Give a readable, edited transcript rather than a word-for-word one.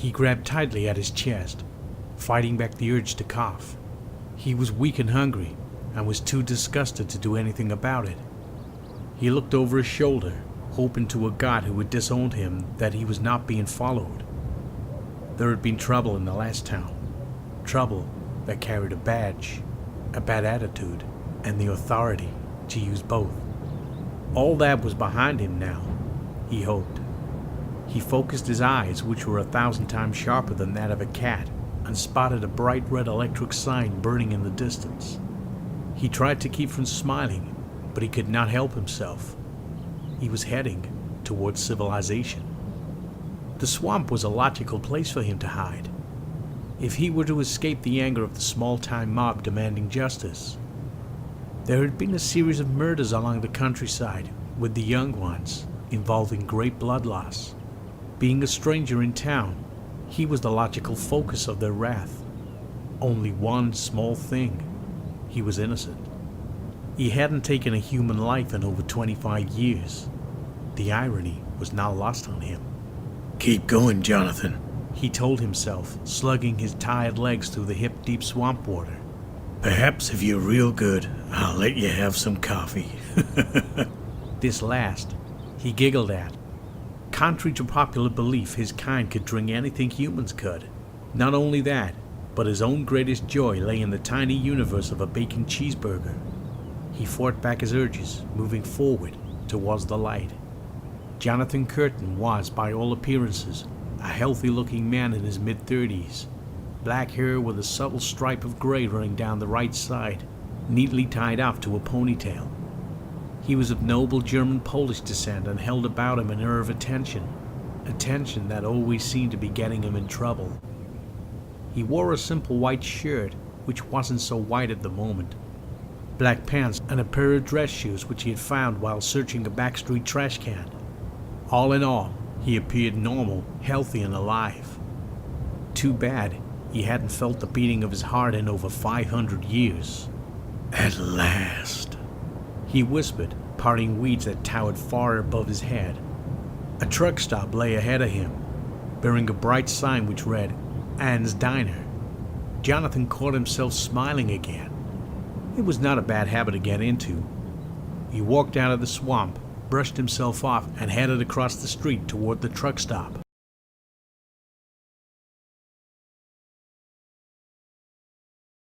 He grabbed tightly at his chest, fighting back the urge to cough. He was weak and hungry, and was too disgusted to do anything about it. He looked over his shoulder, hoping to a God who had disowned him that he was not being followed. There had been trouble in the last town. Trouble that carried a badge, a bad attitude, and the authority to use both. All that was behind him now, he hoped. He focused his eyes, which were 1,000 times sharper than that of a cat, and spotted a bright red electric sign burning in the distance. He tried to keep from smiling, but he could not help himself. He was heading towards civilization. The swamp was a logical place for him to hide. If he were to escape the anger of the small-time mob demanding justice. There had been a series of murders along the countryside, with the young ones involving great blood loss. Being a stranger in town, he was the logical focus of their wrath. Only one small thing. He was innocent. He hadn't taken a human life in over 25 years. The irony was now lost on him. "Keep going, Jonathan," he told himself, slugging his tired legs through the hip-deep swamp water. "Perhaps if you're real good, I'll let you have some coffee." This last, he giggled at. Contrary to popular belief, his kind could drink anything humans could. Not only that, but his own greatest joy lay in the tiny universe of a bacon cheeseburger. He fought back his urges, moving forward towards the light. Jonathon Kurten was, by all appearances, a healthy-looking man in his mid-30s. Black hair with a subtle stripe of gray running down the right side, neatly tied off to a ponytail. He was of noble German-Polish descent and held about him an air of attention that always seemed to be getting him in trouble. He wore a simple white shirt, which wasn't so white at the moment, black pants, and a pair of dress shoes which he had found while searching a backstreet trash can. All in all, he appeared normal, healthy, and alive. Too bad he hadn't felt the beating of his heart in over 500 years. "At last," he whispered, parting weeds that towered far above his head. A truck stop lay ahead of him, bearing a bright sign which read, "Ann's Diner." Jonathon caught himself smiling again. It was not a bad habit to get into. He walked out of the swamp, brushed himself off, and headed across the street toward the truck stop.